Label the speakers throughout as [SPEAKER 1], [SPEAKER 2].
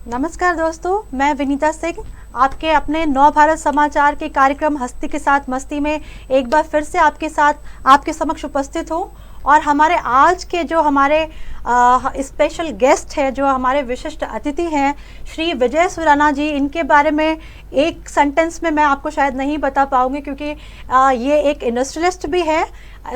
[SPEAKER 1] नमस्कार दोस्तों, मैं विनीता सिंह आपके अपने नव भारत समाचार के कार्यक्रम हस्ती के साथ मस्ती में एक बार फिर से आपके समक्ष उपस्थित हूँ। और हमारे आज के जो हमारे स्पेशल गेस्ट हैं, जो हमारे विशिष्ट अतिथि हैं, श्री विजय सुराना जी, इनके बारे में एक सेंटेंस में मैं आपको शायद नहीं बता पाऊंगी, क्योंकि ये एक इंडस्ट्रियलिस्ट भी है।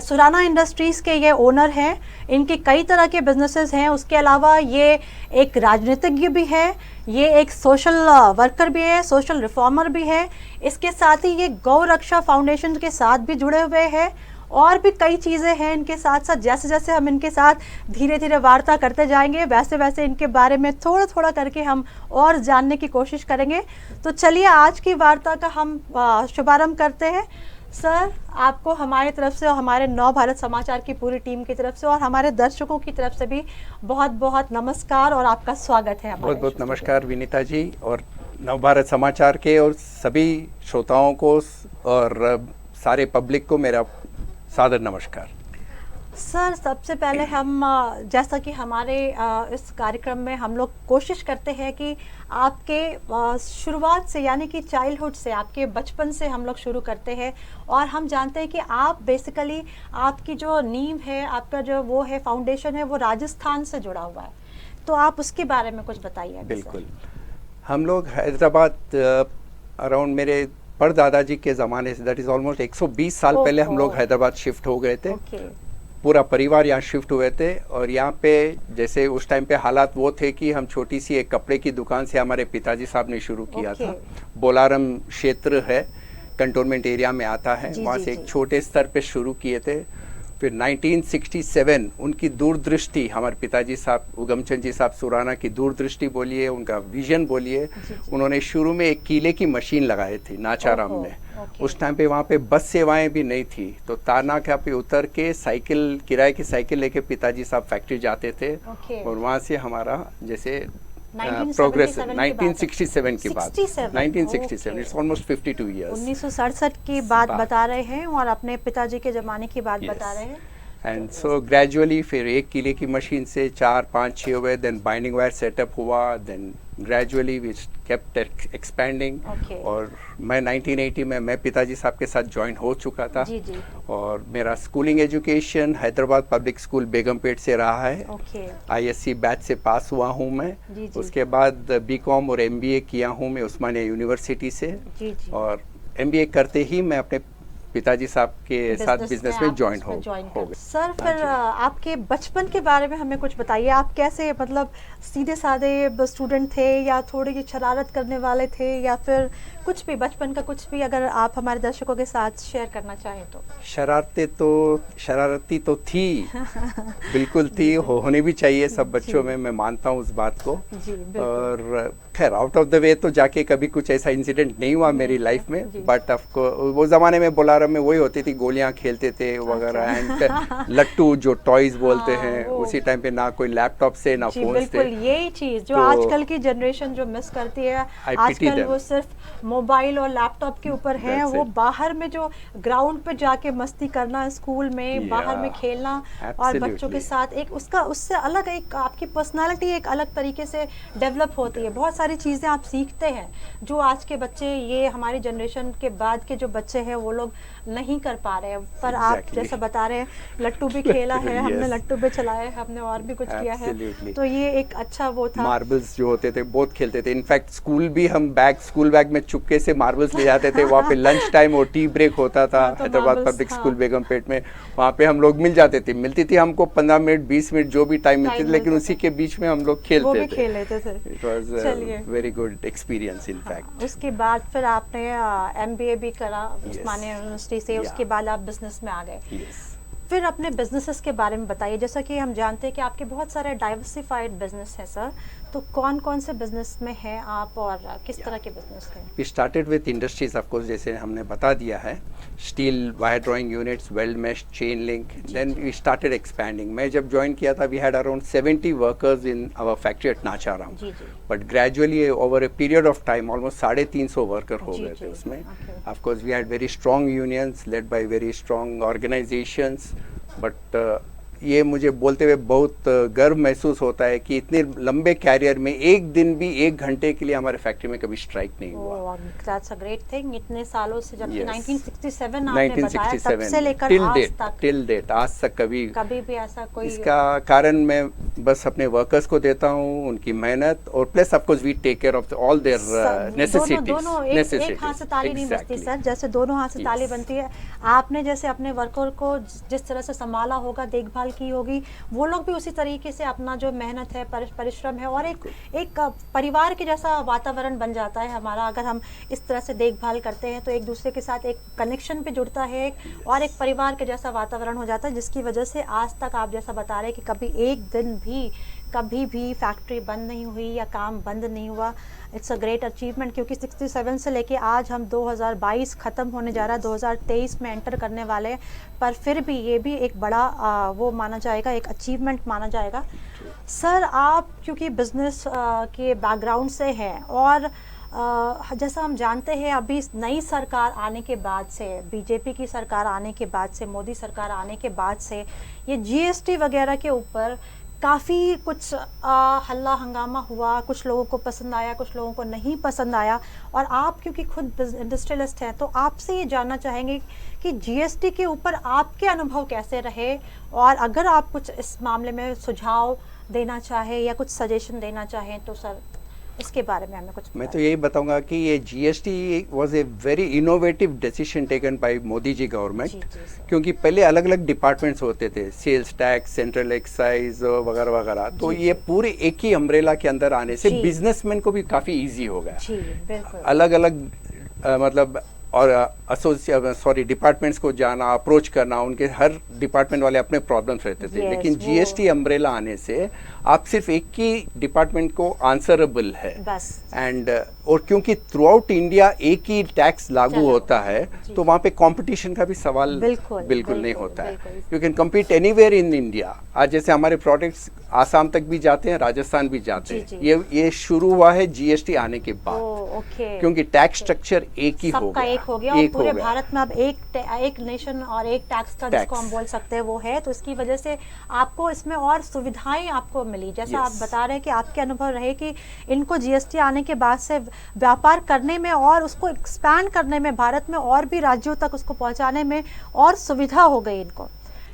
[SPEAKER 1] सुराना इंडस्ट्रीज़ के ये ओनर हैं। इनके कई तरह के बिजनेसेस हैं। उसके अलावा ये एक राजनीतिज्ञ भी है, ये एक सोशल वर्कर भी है, सोशल रिफॉर्मर भी है। इसके साथ ही ये गौ रक्षा फाउंडेशन के साथ भी जुड़े हुए हैं। और भी कई चीज़ें हैं इनके साथ साथ। जैसे जैसे हम इनके साथ धीरे धीरे वार्ता करते जाएंगे, वैसे वैसे इनके बारे में थोड़ा थोड़ा करके हम और जानने की कोशिश करेंगे। तो चलिए आज की वार्ता का हम शुभारंभ करते हैं। सर, आपको हमारी तरफ से और हमारे नव भारत समाचार की पूरी टीम की तरफ से और हमारे दर्शकों की तरफ से भी बहुत बहुत नमस्कार और आपका स्वागत है।
[SPEAKER 2] बहुत बहुत नमस्कार विनीता जी, और नव भारत समाचार के और सभी श्रोताओं को और सारे पब्लिक को मेरा सादर नमस्कार।
[SPEAKER 1] सर, सबसे पहले हम जैसा कि हमारे इस कार्यक्रम में हम लोग कोशिश करते हैं कि आपके शुरुआत से, यानी कि चाइल्डहुड से, आपके बचपन से हम लोग शुरू करते हैं। और हम जानते हैं कि आप बेसिकली, आपकी जो नींव है, आपका जो वो है फाउंडेशन है, वो राजस्थान से जुड़ा हुआ है। तो आप उसके बारे में कुछ बताइए।
[SPEAKER 2] बिल्कुल, हम लोग हैदराबाद अराउंड मेरे परदादाजी के ज़माने से, दैट इज़ ऑलमोस्ट 120 साल पहले हम लोग हैदराबाद शिफ्ट हो गए थे। पूरा परिवार यहाँ शिफ्ट हुए थे। और यहाँ पे जैसे उस टाइम पे हालात वो थे कि हम छोटी सी एक कपड़े की दुकान से हमारे पिताजी साहब ने शुरू किया था। बोलारम क्षेत्र है, कंटोनमेंट एरिया में आता है, वहाँ से एक छोटे स्तर पे शुरू किए थे। फिर 1967 उनकी दूरदृष्टि, हमारे पिताजी साहब उगमचंद जी साहब सुराना की दूरदृष्टि बोलिए, उनका विजन बोलिए, उन्होंने शुरू में एक कीले की मशीन लगाई थी नाचाराम में। उस टाइम पे वहाँ पे बस सेवाएं भी नहीं थी, तो तारनाका पे उतर के साइकिल, किराए की साइकिल लेके पिताजी साहब फैक्ट्री जाते थे। और वहाँ से हमारा जैसे प्रोग्रेस 1967 की बात, 1967, इट्स ऑलमोस्ट 52 इयर्स।
[SPEAKER 1] 1967 की बात बता रहे हैं और अपने पिताजी के ज़माने की बात बता रहे हैं।
[SPEAKER 2] एंड सो ग्रेजुअली फिर एक किले की मशीन से 4, 5, 6 हुए, देन बाइंडिंग वायर सेटअप हुआ, then gradually we kept expanding. और मैं 1980 में मैं पिताजी साहब के साथ ज्वाइन हो चुका था। और मेरा schooling education Hyderabad public school Begumpet से रहा है। ISC बैच से पास हुआ हूँ मैं। उसके बाद BCom और MBA किया हूँ मैं उस्मानिया यूनिवर्सिटी से। और MBA करते ही मैं अपने पिताजी साहब के साथ बिजनेस में ज्वाइन हो गए।
[SPEAKER 1] सर, फिर आपके बचपन के बारे में हमें कुछ बताइए। आप कैसे, मतलब सीधे साधे स्टूडेंट थे या थोड़ी शरारत करने वाले थे, या फिर कुछ भी बचपन का कुछ भी अगर आप हमारे दर्शकों के साथ शेयर करना चाहें तो?
[SPEAKER 2] शरारती तो थी बिल्कुल थी, होने भी चाहिए सब बच्चों में, मैं मानता हूँ उस बात को। और खैर आउट ऑफ द वे तो जाके कभी कुछ ऐसा इंसिडेंट नहीं हुआ मेरी लाइफ में। बट वो ज़माने में बोलारम में वही होती थी, गोलियां खेलते थे वगैरह, एंड लट्टू जो टॉयज बोलते हैं, उसी टाइम पे ना कोई लैपटॉप से ना फोन से।
[SPEAKER 1] यही चीज़ जो आजकल की जनरेशन जो मिस करती है, आजकल वो सिर्फ मोबाइल और लैपटॉप के ऊपर है। वो बाहर में जो ग्राउंड पे जाके मस्ती करना, स्कूल में बाहर में खेलना और बच्चों के साथ, एक उससे अलग एक आपकी पर्सनालिटी एक अलग तरीके से डेवलप होती है। बहुत सारी चीज़ें आप सीखते हैं जो आज के बच्चे, ये हमारी जनरेशन के बाद के जो बच्चे हैं वो लोग नहीं कर पा रहे हैं। पर आप जैसा बता रहे हैं, लट्टू भी खेला है हमने, लट्टू भी चलाया है हमने, और भी कुछ किया है। तो ये एक अच्छा वो था।
[SPEAKER 2] मार्बल्स जो होते थे बहुत खेलते थे। इनफैक्ट स्कूल भी हम स्कूल बैग में चुपके से मार्बल्स ले जाते थे। वहाँ पे लंच टाइम और टी ब्रेक होता था हैदराबाद पब्लिक स्कूल बेगमपेट में। वहाँ पे हम लोग मिलती थी हमको 15 मिनट 20 मिनट जो भी टाइम मिलती थी, लेकिन उसी के बीच में हम लोग खेलते थे। It was very good experience in fact.
[SPEAKER 1] उसके बाद फिर आपने MBA भी करा उस्मानिया यूनिवर्सिटी से। उसके बाद आप बिजनेस में आ गए। फिर अपने बिजनेसेस के बारे में बताइए। जैसा कि हम जानते हैं कि आपके बहुत सारे डाइवर्सिफाइड बिजनेस हैं सर, तो कौन कौन से बिजनेस में हैं आप और किस तरह के बिजनेस हैं?
[SPEAKER 2] We started with industries, of course, जैसे हमने बता दिया है, steel wire drawing units, weld mesh, chain link. Then we started expanding. मैं जब ज्वाइन किया था we had around 70 workers in our factory at Nacharam. But gradually over a period of time almost 350 worker हो गए थे उसमें। Of course we had very strong unions led by very strong organisations. But ये मुझे बोलते हुए बहुत गर्व महसूस होता है कि इतने लंबे कैरियर में एक दिन भी 1 घंटे के लिए हमारे फैक्ट्री में कभी स्ट्राइक नहीं हुआ।
[SPEAKER 1] That's a great thing. इतने सालों से, जब
[SPEAKER 2] Yes.
[SPEAKER 1] 1967 आपने बताया, तब से लेकर
[SPEAKER 2] टिल डेट आज तक कभी
[SPEAKER 1] भी ऐसा कोई।
[SPEAKER 2] इसका कारण मैं बस अपने वर्कर्स को देता हूँ, उनकी मेहनत, और plus of course we take care of all their necessities.
[SPEAKER 1] दोनों एक हाथ से ताली नहीं बजती सर, जैसे दोनों हाथ से ताली बनती है। आपने जैसे अपने वर्कर को जिस तरह से संभाला होगा, देखभाल की होगी, वो लोग भी उसी तरीके से अपना जो मेहनत है, परिश्रम है, और एक परिवार के जैसा वातावरण बन जाता है हमारा। अगर हम इस तरह से देखभाल करते हैं तो एक दूसरे के साथ एक कनेक्शन पे जुड़ता है, और एक परिवार के जैसा वातावरण हो जाता है, जिसकी वजह से आज तक आप जैसा बता रहे हैं कि कभी एक दिन भी कभी भी फैक्ट्री बंद नहीं हुई या काम बंद नहीं हुआ। इट्स अ ग्रेट अचीवमेंट, क्योंकि 67 से लेके आज हम 2022 ख़त्म होने जा रहा है, 2023 में एंटर करने वाले हैं, पर फिर भी ये भी एक बड़ा वो माना जाएगा, एक अचीवमेंट माना जाएगा। सर, आप क्योंकि बिजनेस के बैकग्राउंड से हैं, और जैसा हम जानते हैं अभी नई सरकार आने के बाद से, बीजेपी की सरकार आने के बाद से, मोदी सरकार आने के बाद से, ये जीएसटी वगैरह के ऊपर काफ़ी कुछ हल्ला हंगामा हुआ। कुछ लोगों को पसंद आया, कुछ लोगों को नहीं पसंद आया। और आप क्योंकि खुद इंडस्ट्रियलिस्ट हैं, तो आपसे ये जानना चाहेंगे कि जीएसटी के ऊपर आपके अनुभव कैसे रहे, और अगर आप कुछ इस मामले में सुझाव देना चाहें या कुछ सजेशन देना चाहें तो सर इसके बारे में हमें कुछ।
[SPEAKER 2] मैं तो यही बताऊंगा कि ये GST was a very innovative decision taken by Modi ji government, क्योंकि पहले अलग अलग डिपार्टमेंट्स होते थे, सेल्स टैक्स, सेंट्रल एक्साइज वगैरह वगैरह, तो ये पूरे एक ही अम्ब्रेला के अंदर आने से बिजनेसमैन को भी काफ़ी ईजी हो गया। अलग अलग मतलब और डिपार्टमेंट्स को जाना, अप्रोच करना, उनके हर डिपार्टमेंट वाले अपने प्रॉब्लम्स रहते थे। लेकिन जीएसटी अम्ब्रेला आने से आप सिर्फ एक ही डिपार्टमेंट को आंसरेबल है
[SPEAKER 1] बस।
[SPEAKER 2] एंड और क्योंकि थ्रू आउट इंडिया एक ही टैक्स लागू होता है, तो वहाँ पे कंपटीशन का भी सवाल बिल्कुल नहीं होता है। You can compete anywhere in India. आज जैसे हमारे प्रोडक्ट्स आसाम तक भी जाते हैं, राजस्थान भी जाते हैं। ये शुरू हुआ है जीएसटी आने के बाद, क्योंकि टैक्स स्ट्रक्चर एक ही हो गया,
[SPEAKER 1] और पूरे भारत में अब एक नेशन और एक टैक्स का जिसको हम बोल सकते हैं वो है। तो इसकी वजह से आपको इसमें और सुविधाएं आपको मिली, जैसा आप बता रहे हैं कि आपके अनुभव रहे कि इनको जीएसटी आने के बाद से व्यापार करने में और उसको एक्सपैंड करने में, भारत में और भी राज्यों तक उसको पहुंचाने में और सुविधा हो गई इनको,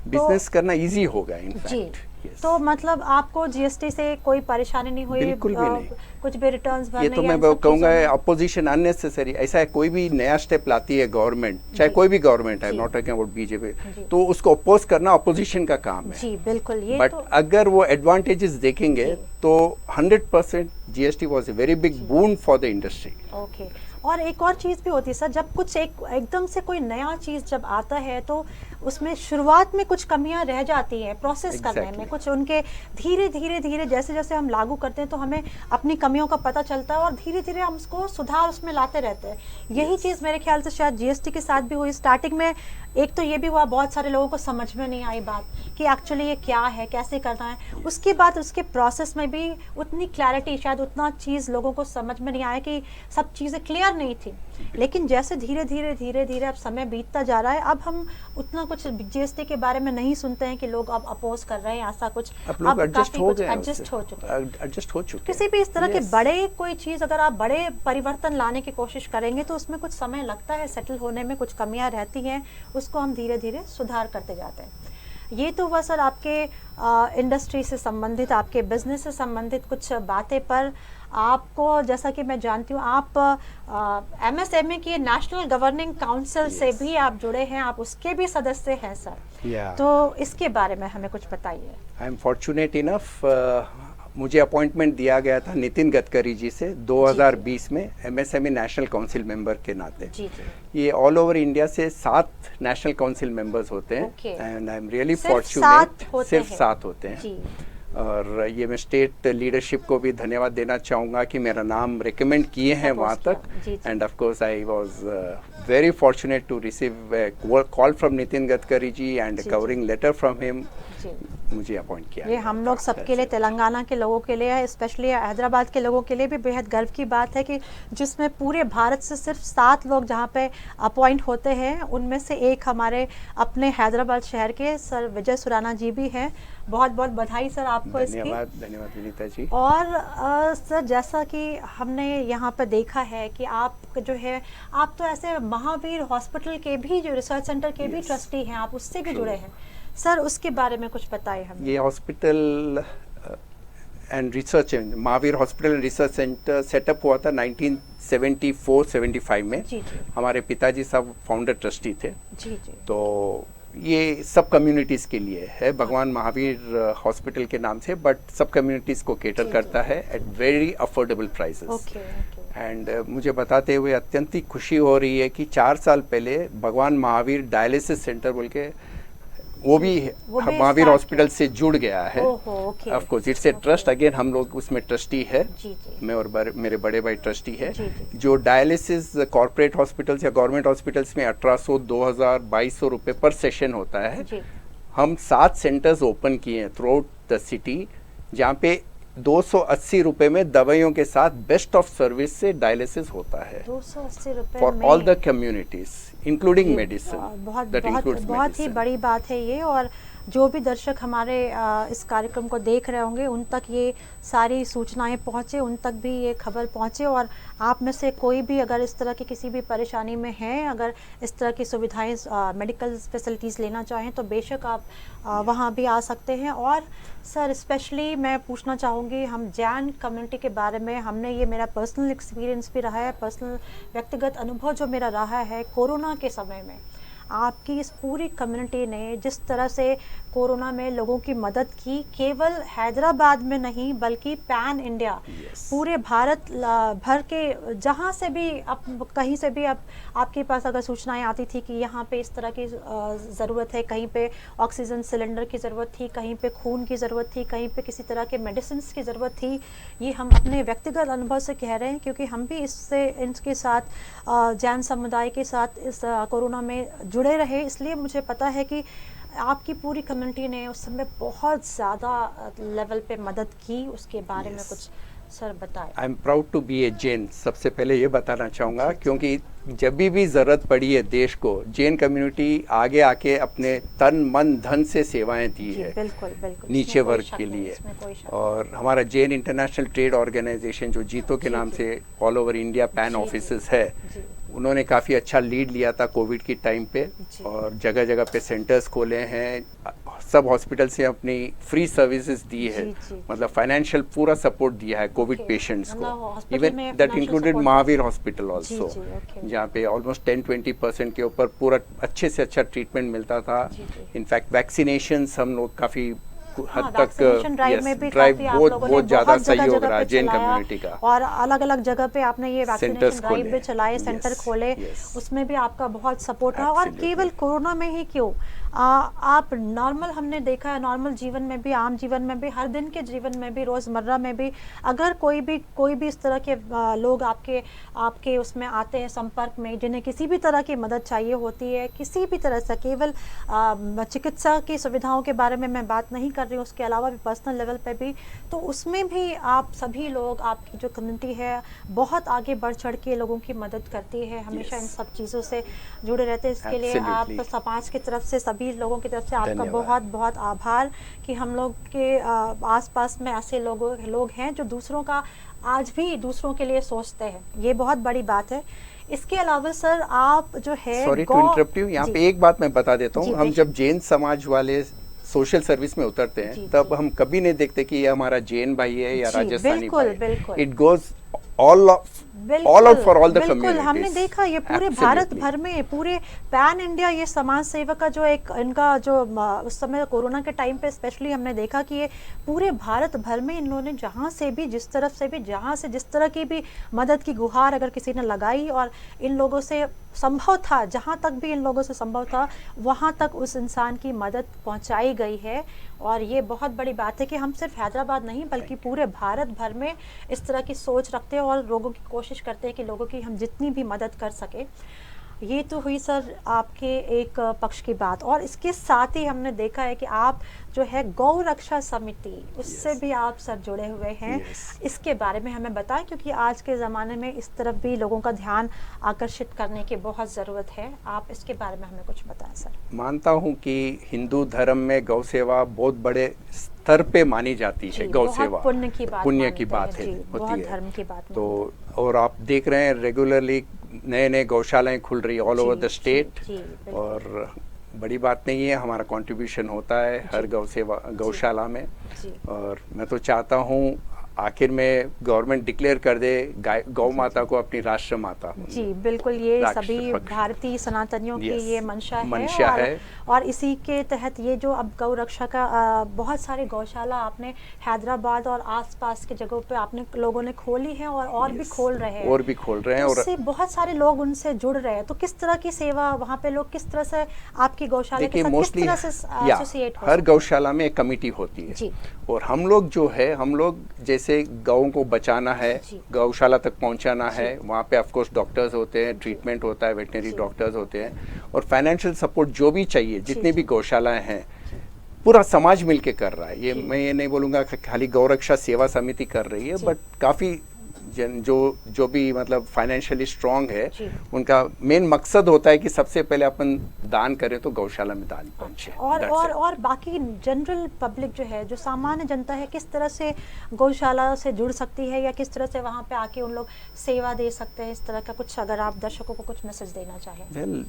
[SPEAKER 2] बिजनेस करना इजी हो गया इनफैक्ट।
[SPEAKER 1] तो मतलब आपको जीएसटी से कोई परेशानी नहीं हुई?
[SPEAKER 2] बिल्कुल भी नहीं।
[SPEAKER 1] कुछ भी रिटर्न्स भरने,
[SPEAKER 2] ये तो मैं कहूँगा अपोजिशन अननेसेसरी। ऐसा है, कोई भी नया स्टेप लाती है गवर्नमेंट, चाहे कोई भी गवर्नमेंट है, नॉट टॉकिंग अबाउट बीजेपी, तो उसको अपोज करना अपोजिशन का काम है।
[SPEAKER 1] जी बिल्कुल। ये
[SPEAKER 2] बट अगर वो एडवांटेजेस देखेंगे तो 100% GST was a very big boon for the industry.
[SPEAKER 1] Okay. और एक और चीज़ भी होती है सर, जब कुछ एकदम से कोई नया चीज़ जब आता है तो उसमें शुरुआत में कुछ कमियां रह जाती हैं प्रोसेस करने में, कुछ उनके धीरे धीरे जैसे जैसे हम लागू करते हैं तो हमें अपनी कमियों का पता चलता है और धीरे धीरे हम उसको सुधार उसमें लाते रहते हैं। यही चीज़ मेरे ख्याल से शायद जीएसटी के साथ भी हुई। स्टार्टिंग में एक तो ये भी हुआ, बहुत सारे लोगों को समझ में नहीं आई बात कि एक्चुअली ये क्या है, कैसे करना है। उसके बाद उसके प्रोसेस में भी उतनी क्लैरिटी, शायद उतना चीज़ लोगों को समझ में नहीं आया कि सब चीज़ें क्लियर नहीं थी। लेकिन जैसे धीरे धीरे अब समय बीतता जा रहा है, अब हम उतना कुछ जीएसटी के बारे में नहीं सुनते हैं कि लोग अब अपोज कर रहे हैं, ऐसा कुछ अब
[SPEAKER 2] एडजस्ट हो चुके।
[SPEAKER 1] किसी भी इस तरह के बड़े कोई चीज़ अगर आप बड़े परिवर्तन लाने की कोशिश करेंगे तो उसमें कुछ समय लगता है सेटल होने में, कुछ कमियां रहती हैं, उसको हम धीरे धीरे सुधार करते जाते हैं। ये तो हुआ सर आपके इंडस्ट्री से संबंधित, आपके बिजनेस से संबंधित कुछ बातें। पर आपको, जैसा कि मैं जानती हूँ, आप एमएसएमई की नेशनल गवर्निंग काउंसिल से भी आप जुड़े हैं, आप उसके भी सदस्य हैं सर। तो इसके बारे में हमें कुछ बताइए।
[SPEAKER 2] आई एम फॉर्चुनेट इनफ, मुझे अपॉइंटमेंट दिया गया था नितिन गडकरी जी से 2020 में एमएसएमई नेशनल काउंसिल मेंबर के नाते। ये ऑल ओवर इंडिया से 7 नेशनल काउंसिल मेंबर्स होते हैं and I am really fortunate. सिर्फ 7 होते हैं। और ये मैं स्टेट लीडरशिप को भी धन्यवाद देना चाहूँगा कि मेरा नाम रिकमेंड किए हैं वहाँ तक। And of course I was very fortunate to receive call from Nitin Gadkari ji and covering letter from him मुझे अपॉइंट किया
[SPEAKER 1] ये
[SPEAKER 2] गया
[SPEAKER 1] हम
[SPEAKER 2] था।
[SPEAKER 1] लोग सबके लिए, तेलंगाना के लोगों के लिए, स्पेशली हैदराबाद के लोगों के लिए भी बेहद गर्व की बात है कि जिसमें पूरे भारत से सिर्फ 7 लोग जहाँ पे अपॉइंट होते हैं, उनमें से एक हमारे अपने हैदराबाद शहर के सर विजय सुराना जी भी हैं। बहुत बहुत बधाई सर आपको इसकी।
[SPEAKER 2] धन्यवाद, धन्यवाद विनीता जी।
[SPEAKER 1] और सर, जैसा कि हमने यहाँ पर देखा है कि आप जो है, आप तो ऐसे महावीर हॉस्पिटल के भी, जो रिसर्च सेंटर के भी
[SPEAKER 2] Yes.
[SPEAKER 1] ट्रस्टी हैं, आप उससे भी
[SPEAKER 2] True.
[SPEAKER 1] जुड़े हैं सर, उसके बारे में कुछ बताइए हमें।
[SPEAKER 2] ये hospital and research, Mahavir hospital and research centre setup हुआ था 1974-75 में।
[SPEAKER 1] जी जी
[SPEAKER 2] हमारे पिताजी साहब फाउंडर ट्रस्टी थे।
[SPEAKER 1] जी जी।
[SPEAKER 2] तो ये सब कम्युनिटीज़ के लिए है, भगवान महावीर हॉस्पिटल के नाम से, बट सब कम्युनिटीज़ को केटर
[SPEAKER 1] जी,
[SPEAKER 2] करता है at very affordable prices.
[SPEAKER 1] Okay okay.
[SPEAKER 2] And मुझे बताते हुए अत्यंत ही खुशी हो रही है कि 4 साल पहले भगवान महावीर डायलिसिस सेंटर बोल के वो भी महावीर
[SPEAKER 1] start
[SPEAKER 2] हॉस्पिटल से जुड़ गया है।
[SPEAKER 1] ओहो, okay.
[SPEAKER 2] Of course it's a trust, again हम लोग उसमें ट्रस्टी है।
[SPEAKER 1] जी जी
[SPEAKER 2] मैं और मेरे बड़े भाई ट्रस्टी है।
[SPEAKER 1] जी, जी।
[SPEAKER 2] जो डायलिसिस कॉर्पोरेट हॉस्पिटल्स या गवर्नमेंट हॉस्पिटल्स में 1800, 2000, 2200 रुपए पर सेशन होता है,
[SPEAKER 1] जी।
[SPEAKER 2] हम 7 सेंटर्स ओपन किए हैं थ्रू आउट द सिटी, जहाँ पे 280 रुपए में दवाइयों के साथ बेस्ट ऑफ सर्विस से डायलिसिस होता है
[SPEAKER 1] 280 रुपए
[SPEAKER 2] फॉर
[SPEAKER 1] में।
[SPEAKER 2] ऑल द कम्युनिटीज इंक्लूडिंग
[SPEAKER 1] ये
[SPEAKER 2] मेडिसिन।
[SPEAKER 1] बहुत बहुत ही बड़ी बात है ये। और जो भी दर्शक हमारे इस कार्यक्रम को देख रहे होंगे, उन तक ये सारी सूचनाएं पहुंचे, उन तक भी ये खबर पहुंचे। और आप में से कोई भी अगर इस तरह की किसी भी परेशानी में हैं, अगर इस तरह की सुविधाएं, मेडिकल फैसिलिटीज़ लेना चाहें, तो बेशक आप वहां भी आ सकते हैं। और सर, स्पेशली मैं पूछना चाहूँगी, हम जैन कम्युनिटी के बारे में, हमने ये, मेरा पर्सनल एक्सपीरियंस भी रहा है, पर्सनल व्यक्तिगत अनुभव जो मेरा रहा है, कोरोना के समय में आपकी इस पूरी कम्युनिटी ने जिस तरह से कोरोना में लोगों की मदद की, केवल हैदराबाद में नहीं बल्कि पैन इंडिया, पूरे भारत भर के जहाँ से भी, आप कहीं से भी आपके पास अगर सूचनाएं आती थी कि यहाँ पे इस तरह की ज़रूरत है, कहीं पे ऑक्सीजन सिलेंडर की ज़रूरत थी, कहीं पे खून की ज़रूरत थी, कहीं पे किसी तरह के मेडिसिन की ज़रूरत थी, ये हम अपने व्यक्तिगत अनुभव से कह रहे हैं, क्योंकि हम भी इनके साथ, जैन समुदाय के साथ इस कोरोना में जुड़े रहे। इसलिए मुझे पता है कि आपकी पूरी कम्युनिटी ने उस समय बहुत ज़्यादा लेवल पे मदद की। उसके बारे में कुछ सर बताएं।
[SPEAKER 2] I am proud to be a Jain. सबसे पहले ये बताना चाहूँगा, क्योंकि जब भी ज़रूरत पड़ी है देश को, जैन कम्युनिटी आगे आके अपने तन मन धन से सेवाएं दी है,
[SPEAKER 1] बिल्कुल बिल्कुल,
[SPEAKER 2] नीचे वर्ग के लिए। और हमारा जैन इंटरनेशनल ट्रेड ऑर्गेनाइजेशन, जो जीतो के नाम से all over India pan offices है, उन्होंने काफ़ी अच्छा लीड लिया था कोविड की टाइम पे, और जगह जगह पे सेंटर्स खोले हैं, सब हॉस्पिटल से अपनी फ्री सर्विसेज दी है, मतलब फाइनेंशियल पूरा सपोर्ट दिया है कोविड पेशेंट्स को। Even that included Mahavir hospital also, जहाँ पे ऑलमोस्ट 10-20% के ऊपर पूरा अच्छे से अच्छा ट्रीटमेंट मिलता था। इनफैक्ट वैक्सीनेशंस हम लोग काफ़ी हद तक ड्राइव बहुत ज़्यादा सहयोग रहा जैन कम्युनिटी का,
[SPEAKER 1] और अलग अलग जगह पे आपने ये वैक्सीनेशन ड्राइव भी चलाए, सेंटर खोले, उसमें भी आपका बहुत सपोर्ट रहा। और केवल कोरोना में ही क्यों, आप नॉर्मल, हमने देखा है नॉर्मल जीवन में भी, आम जीवन में भी, हर दिन के जीवन में भी, रोज़मर्रा में भी, अगर कोई भी इस तरह के लोग आपके उसमें आते हैं संपर्क में, जिन्हें किसी भी तरह की मदद चाहिए होती है, किसी भी तरह से, केवल चिकित्सा की सुविधाओं के बारे में मैं बात नहीं कर रही हूँ, उसके अलावा भी पर्सनल लेवल पे भी, तो उसमें भी आप सभी लोग, आपकी जो कम्युनिटी है, बहुत आगे बढ़ चढ़ के लोगों की मदद करती है, हमेशा इन सब चीज़ों से जुड़े रहते हैं। इसके लिए आप समाज की तरफ से, सभी लोगों की तरफ से आपका बहुत बहुत आभार कि हम लोग के आसपास में ऐसे लोग हैं जो दूसरों का, आज भी दूसरों के लिए सोचते हैं। ये बहुत बड़ी बात है। इसके अलावा सर, आप जो है,
[SPEAKER 2] सॉरी टू इंटरप्ट यू, यहाँ पे एक बात मैं बता देता हूँ, हम जब जैन समाज वाले सोशल सर्विस में उतरते हैं, तब हम कभी नहीं देखते कि ये हमारा जैन भाई है या राजस्थानी भाई। It goes all out for all the communities.
[SPEAKER 1] हमने देखा ये पूरे भारत भर में, पूरे पैन इंडिया, ये समाज सेवा का जो एक इनका जो उस समय कोरोना के टाइम पे स्पेशली हमने देखा कि ये पूरे भारत भर में इन्होंने जहाँ से भी, जिस तरफ से भी, जहाँ से जिस तरह की भी मदद की गुहार अगर किसी ने लगाई, और इन लोगों से संभव था, जहाँ तक भी इन लोगों से संभव था, वहाँ तक उस इंसान की मदद पहुँचाई गई है। और ये बहुत बड़ी बात है कि हम सिर्फ हैदराबाद नहीं बल्कि पूरे भारत भर में इस तरह की सोच रखते हैं और लोगों की कोशिश करते हैं कि लोगों की हम जितनी भी मदद कर सके। ये तो हुई सर आपके एक पक्ष की बात, और इसके साथ ही हमने देखा है कि आप जो है गौ रक्षा समिति उससे
[SPEAKER 2] Yes.
[SPEAKER 1] भी आप सर जुड़े हुए हैं।
[SPEAKER 2] Yes.
[SPEAKER 1] इसके बारे में हमें बताएं, क्योंकि आज के ज़माने में इस तरफ भी लोगों का ध्यान आकर्षित करने की बहुत ज़रूरत है। आप इसके बारे में हमें कुछ बताएं सर।
[SPEAKER 2] मानता हूँ कि हिंदू धर्म में गौ सेवा बहुत बड़े स्तर पे मानी जाती है। गौ सेवा
[SPEAKER 1] पुण्य की बात,
[SPEAKER 2] पुण्य की बात है,
[SPEAKER 1] बहुत धर्म की बात।
[SPEAKER 2] तो और आप देख रहे हैं रेगुलरली नए नए गौशालाएं खुल रही ऑल ओवर द स्टेट, और बड़ी बात नहीं है, हमारा कंट्रीब्यूशन होता है हर गौशाला में। और मैं तो चाहता हूँ आखिर में गवर्नमेंट डिक्लेयर कर दे गौ माता को अपनी राष्ट्र माता।
[SPEAKER 1] जी बिल्कुल, ये सभी भारतीय सनातनियों की ये मंशा है, और इसी के तहत ये जो अब गौ रक्षा का बहुत सारे गौशाला आपने हैदराबाद और आसपास के जगहों पे आपने लोगों ने खोली है, और भी खोल रहे हैं, और उससे बहुत सारे लोग उनसे जुड़ रहे हैं। तो किस तरह की सेवा वहाँ पे लोग किस तरह से आपकी गौशाला के साथ किस तरह से एसोसिएट हो?
[SPEAKER 2] हर गौशाला में एक कमेटी होती है, और हम लोग जो है जैसे गौओं को बचाना है, गौशाला तक पहुंचाना है, वहाँ पे ऑफ कोर्स डॉक्टर्स होते हैं, ट्रीटमेंट होता है, वेटनरी डॉक्टर्स होते हैं, और फाइनेंशियल सपोर्ट जो भी चाहिए, जितनी भी गौशालाएं हैं पूरा समाज मिलके कर रहा है। ये मैं ये नहीं बोलूँगा कि खाली गौ रक्षा सेवा समिति कर रही है, बट काफ़ी जो भी मतलब फाइनेंशियली स्ट्रांग है, उनका मेन मकसद होता है कि सबसे पहले अपन दान करें तो गौशाला में दान पहुंचे।
[SPEAKER 1] और बाकी जनरल पब्लिक जो है, जो सामान्य जनता है, किस तरह से गौशाला से जुड़ सकती है, या किस तरह से वहाँ पे आके उन लोग सेवा दे सकते हैं? इस तरह का कुछ अगर आप दर्शकों को कुछ मैसेज देना चाहें।
[SPEAKER 2] Well,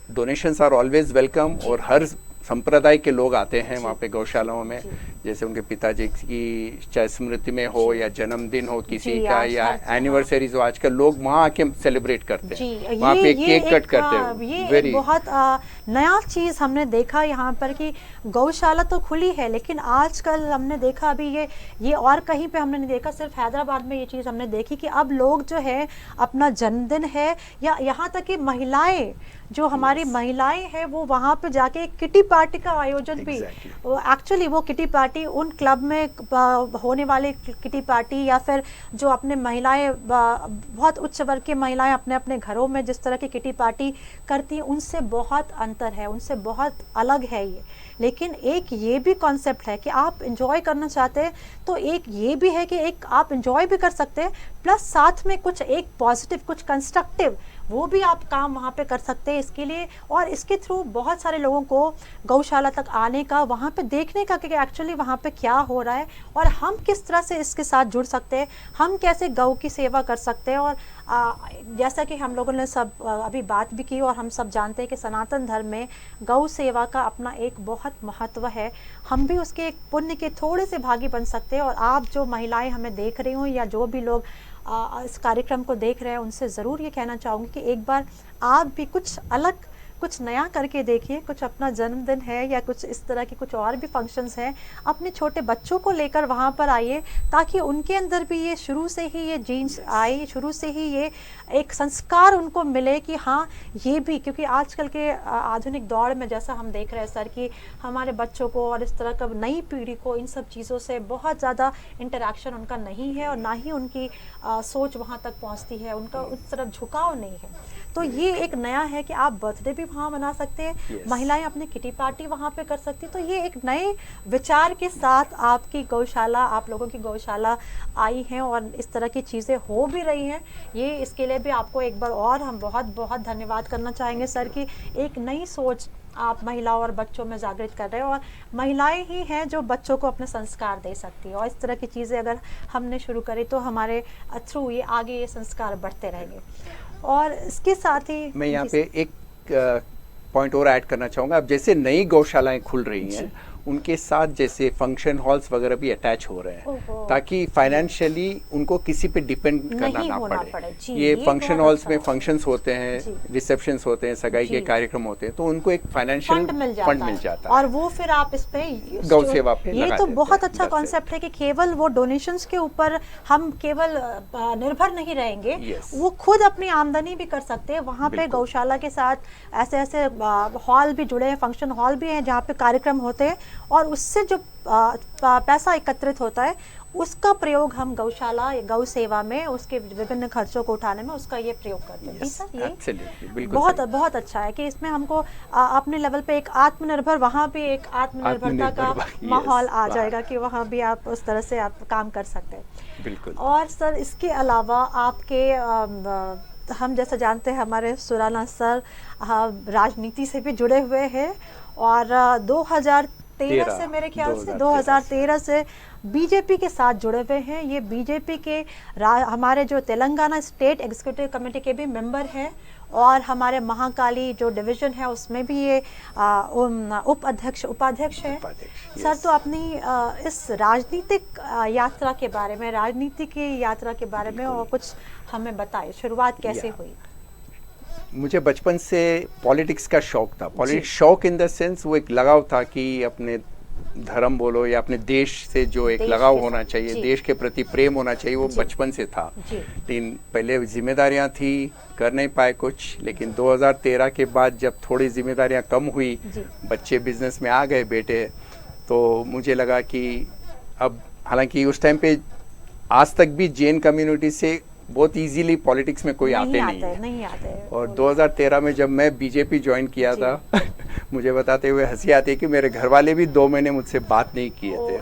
[SPEAKER 2] donations are always welcome, और हर संप्रदाय के लोग आते हैं वहाँ पे गौशालाओं में, जैसे उनके पिताजी की चाहे स्मृति में हो या जन्मदिन हो किसी का, या एनिवर्सरीज हो, आजकल लोग वहाँ आके सेलिब्रेट करते हैं, वहाँ पे केक कट करते हैं।
[SPEAKER 1] ये बहुत नया चीज हमने देखा यहाँ पर कि गौशाला तो खुली है, लेकिन आजकल हमने देखा अभी ये और कहीं पे हमने नहीं देखा, सिर्फ हैदराबाद में ये चीज हमने देखी कि अब लोग जो है अपना जन्मदिन है, या यहाँ तक कि महिलाएं, जो हमारी महिलाएं हैं, वो वहाँ पे जाके किटी पार्टी का आयोजन भी, एक्चुअली वो किटी पार्टी उन क्लब में होने वाले किटी पार्टी, या फिर जो अपने महिलाएं बहुत उच्च वर्ग की महिलाएं अपने अपने घरों में जिस तरह की किटी पार्टी करती हैं, उनसे बहुत अंतर है, उनसे बहुत अलग है ये। लेकिन एक ये भी कॉन्सेप्ट है कि आप इंजॉय करना चाहते हैं, तो एक ये भी है कि एक आप इंजॉय भी कर सकते हैं, प्लस साथ में कुछ एक पॉजिटिव, कुछ कंस्ट्रक्टिव वो भी आप काम वहाँ पे कर सकते हैं इसके लिए। और इसके थ्रू बहुत सारे लोगों को गौशाला तक आने का, वहाँ पे देखने का कि एक्चुअली वहाँ पे क्या हो रहा है, और हम किस तरह से इसके साथ जुड़ सकते हैं, हम कैसे गौ की सेवा कर सकते हैं। और जैसा कि हम लोगों ने सब अभी बात भी की, और हम सब जानते हैं कि सनातन धर्म में गौ सेवा का अपना एक बहुत महत्व है, हम भी उसके एक पुण्य के थोड़े से भागी बन सकते हैं। और आप जो महिलाएं हमें देख रही हो, या जो भी लोग इस कार्यक्रम को देख रहे हैं, उनसे ज़रूर ये कहना चाहूँगी कि एक बार आप भी कुछ अलग, कुछ नया करके देखिए। कुछ अपना जन्मदिन है, या कुछ इस तरह के कुछ और भी फंक्शंस हैं, अपने छोटे बच्चों को लेकर वहाँ पर आइए, ताकि उनके अंदर भी ये शुरू से ही ये जीन्स आए, शुरू से ही ये एक संस्कार उनको मिले कि हाँ ये भी, क्योंकि आजकल के आधुनिक दौर में जैसा हम देख रहे हैं सर कि हमारे बच्चों को और इस तरह का नई पीढ़ी को इन सब चीज़ों से बहुत ज़्यादा इंटरेक्शन उनका नहीं है, और ना ही उनकी सोच वहाँ तक पहुँचती है, उनका उस तरफ झुकाव नहीं है। तो ये एक नया है कि आप बर्थडे भी वहाँ मना सकते हैं, महिलाएं अपनी किटी पार्टी वहाँ पे कर सकती हैं। तो ये एक नए विचार के साथ आपकी गौशाला, आप लोगों की गौशाला आई हैं, और इस तरह की चीज़ें हो भी रही हैं। ये इसके लिए भी आपको एक बार और हम बहुत बहुत धन्यवाद करना चाहेंगे सर कि एक नई सोच आप महिलाओं और बच्चों में जागृत कर रहे हो, और महिलाएं ही हैं जो बच्चों को अपने संस्कार दे सकती है। और इस तरह की चीज़ें अगर हमने शुरू करी तो हमारे थ्रू ये आगे ये संस्कार बढ़ते रहेंगे। और इसके साथ ही
[SPEAKER 2] मैं यहाँ पे एक पॉइंट और ऐड करना चाहूँगा। अब जैसे नई गौशालाएं खुल रही हैं, उनके साथ जैसे फंक्शन हॉल्स वगैरह भी अटैच हो रहे हैं, ताकि फाइनेंशियली उनको किसी पे डिपेंड करना ना पड़े। ये फंक्शन हॉल्स में फंक्शंस होते हैं, रिसेप्शंस होते हैं, सगाई के कार्यक्रम होते हैं, तो उनको एक फाइनेंशियल फंड मिल जाता है,
[SPEAKER 1] और वो फिर आप इस पे
[SPEAKER 2] गौ सेवा पे
[SPEAKER 1] ये तो बहुत अच्छा कॉन्सेप्ट है कि केवल वो डोनेशंस के ऊपर हम केवल निर्भर नहीं रहेंगे, वो खुद अपनी आमदनी भी कर सकते हैं। वहाँ पे गौशाला के साथ ऐसे ऐसे हॉल भी जुड़े हैं, फंक्शन हॉल भी हैं जहाँ पे कार्यक्रम होते हैं, और उससे जो पैसा एकत्रित होता है उसका प्रयोग हम गौशाला या गौ सेवा में उसके विभिन्न खर्चों को उठाने में उसका ये प्रयोग करते हैं।
[SPEAKER 2] Yes,
[SPEAKER 1] सर ये
[SPEAKER 2] absolutely,
[SPEAKER 1] बहुत बहुत अच्छा है कि इसमें हमको अपने लेवल पे एक आत्मनिर्भर, वहाँ भी एक आत्मनिर्भरता का माहौल आ जाएगा कि वहाँ भी आप उस तरह से आप काम कर सकते हैं।
[SPEAKER 2] बिल्कुल।
[SPEAKER 1] और सर इसके अलावा आपके हम जैसा जानते हैं हमारे सुराना सर राजनीति से भी जुड़े हुए हैं और 2013 से मेरे ख्याल से 2013 से बीजेपी के साथ जुड़े हुए हैं। ये बीजेपी के हमारे जो तेलंगाना स्टेट एग्जीक्यूटिव कमेटी के भी मेंबर हैं और हमारे महाकाली जो डिवीजन है उसमें भी ये उपाध्यक्ष हैं। सर तो अपनी इस राजनीतिक यात्रा के बारे में, राजनीति की यात्रा के बारे में और कुछ हमें बताइए, शुरुआत कैसे हुई?
[SPEAKER 2] मुझे बचपन से पॉलिटिक्स का शौक था। पॉलिटिक्स शौक इन द सेंस वो एक लगाव था कि अपने धर्म बोलो या अपने देश से जो एक लगाव होना चाहिए, देश के प्रति प्रेम होना चाहिए, वो बचपन से था। लेकिन पहले जिम्मेदारियां थी, कर नहीं पाए कुछ। लेकिन 2013 के बाद जब थोड़ी जिम्मेदारियां कम हुई, बच्चे बिजनेस में आ गए बेटे, तो मुझे लगा कि अब, हालांकि उस टाइम पे आज तक भी जैन कम्युनिटी से बहुत इजीली पॉलिटिक्स में कोई आते नहीं है। और 2013 में जब मैं बीजेपी ज्वाइन किया था मुझे बताते हुए हंसी आती है कि मेरे घर वाले भी 2 महीने मुझसे बात नहीं किए थे।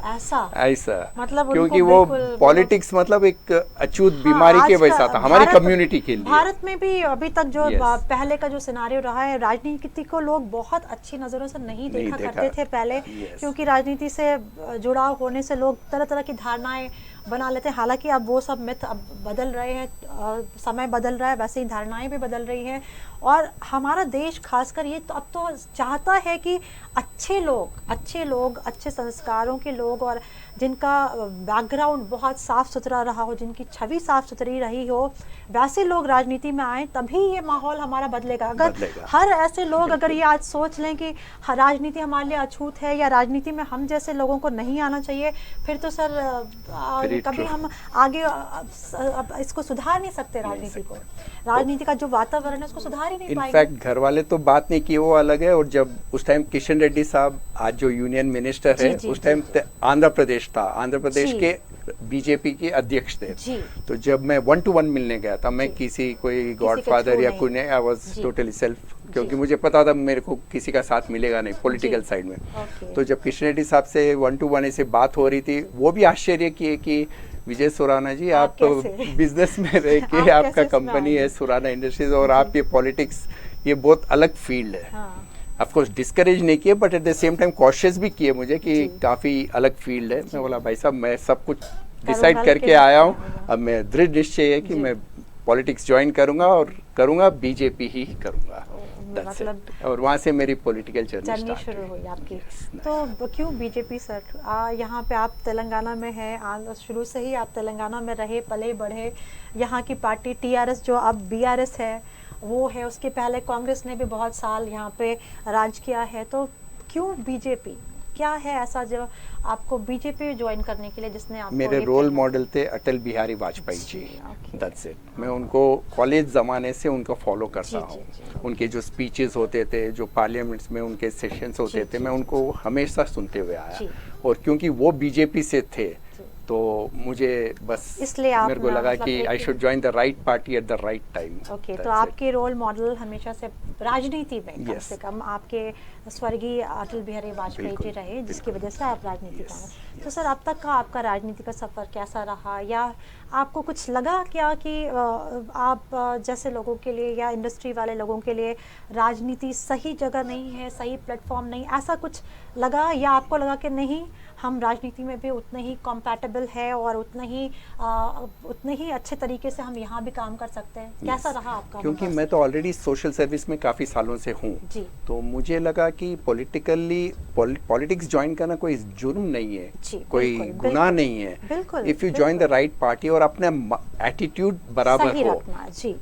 [SPEAKER 2] ऐसा
[SPEAKER 1] मतलब
[SPEAKER 2] क्योंकि वो पॉलिटिक्स मतलब एक अछूत बीमारी के वैसा था हमारी कम्युनिटी के लिए।
[SPEAKER 1] भारत में भी अभी तक जो पहले का जो सिनारियो रहा है, राजनीति को लोग बहुत अच्छी नजरों से नहीं देखा करते थे पहले, क्योंकि राजनीति से जुड़ाव होने से लोग तरह तरह की धारणाएं बना लेते हैं। हालांकि अब वो सब मिथ अब बदल रहे हैं, समय बदल रहा है, वैसे ही धारणाएं भी बदल रही हैं। और हमारा देश खासकर ये तो अब तो चाहता है कि अच्छे लोग, अच्छे संस्कारों के लोग और जिनका बैकग्राउंड बहुत साफ सुथरा रहा हो, जिनकी छवि साफ सुथरी रही हो, वैसे लोग राजनीति में आए, तभी ये माहौल हमारा बदलेगा। अगर हर ऐसे लोग अगर ये आज सोच लें कि राजनीति हमारे लिए अछूत है या राजनीति में हम जैसे लोगों को नहीं आना चाहिए, फिर तो सर कभी हम आगे इसको सुधार नहीं सकते। राजनीति का जो वातावरण है उसको सुधार ही नहीं पाएंगे।
[SPEAKER 2] इनफैक्ट घर वाले तो बात नहीं की, वो अलग है। और जब उस टाइम किशन रेड्डी साहब आज जो यूनियन मिनिस्टर है, उस टाइम आंध्र प्रदेश के बीजेपी के अध्यक्ष थे। तो जब मैं 1-to-1 मिलने गया था, मैं किसी कोई गॉडफादर या कोई नहीं, आई वाज टोटली सेल्फ, क्योंकि मुझे पता था मेरे को किसी का साथ मिलेगा नहीं पॉलिटिकल साइड में। तो जब किशन रेड्डी साहब से 1-to-1 ऐसे बात हो रही थी, वो भी आश्चर्य किए कि विजय सुराना जी, आप बिजनेस में रह के आपका कंपनी है सुराना इंडस्ट्रीज और आप ये पॉलिटिक्स, ये बहुत अलग फील्ड है। ऑफ कोर्स डिस्करेज नहीं किए, but at the same time cautious भी किए मुझे कि काफ़ी अलग फील्ड है। मैं बोला भाई साहब, मैं सब कुछ डिसाइड करके आया हूँ, अब मैं दृढ़ निश्चय है कि मैं पॉलिटिक्स ज्वाइन करूंगा और करूंगा बीजेपी ही करूंगा। मतलब और वहाँ से मेरी पॉलिटिकल जर्नी
[SPEAKER 1] शुरू हुई आपकी। तो क्यों बीजेपी सर? यहाँ पे आप तेलंगाना में हैं, शुरू से ही आप तेलंगाना में रहे, पले बढ़े। यहाँ की पार्टी टीआरएस जो अब बीआरएस है वो है, उसके पहले कांग्रेस ने भी बहुत साल यहाँ पे राज किया है। तो क्यों बीजेपी? क्या है ऐसा जो आपको बीजेपी ज्वाइन करने के लिए, जिसने आपको?
[SPEAKER 2] मेरे रोल मॉडल थे अटल बिहारी वाजपेयी जी, दैट्स इट। मैं उनको कॉलेज ज़माने से उनको फॉलो करता हूँ। उनके जो स्पीचेस होते थे, जो पार्लियामेंट्स में उनके सेशंस होते थे, मैं उनको हमेशा सुनते हुए आया। और क्योंकि वो बीजेपी से थे, तो मुझे बस इसलिए मेरे को लगा कि I should join the right party at the right time.
[SPEAKER 1] Okay, तो आपके रोल मॉडल हमेशा से राजनीति में कम से कम आपके स्वर्गीय अटल बिहारी वाजपेयी जी रहे, जिसकी वजह से आप राजनीति में आए। तो सर, अब तक का आपका राजनीति का सफ़र कैसा रहा, या आपको कुछ लगा क्या कि आप जैसे लोगों के लिए या इंडस्ट्री वाले लोगों के लिए राजनीति सही जगह नहीं है, सही प्लेटफॉर्म नहीं, ऐसा कुछ लगा? या आपको लगा कि नहीं, हम राजनीति में भी उतने ही कॉम्पैटिबल है और उतने ही अच्छे तरीके से हम यहाँ भी काम कर सकते हैं? कैसा रहा आपका?
[SPEAKER 2] क्योंकि मैं तो ऑलरेडी सोशल सर्विस में काफ़ी सालों से हूँ, तो मुझे लगा कि पॉलिटिक्स ज्वाइन करना कोई जुर्म नहीं है, कोई गुनाह नहीं है। If you join the right party और अपना एटीट्यूड बराबर हो।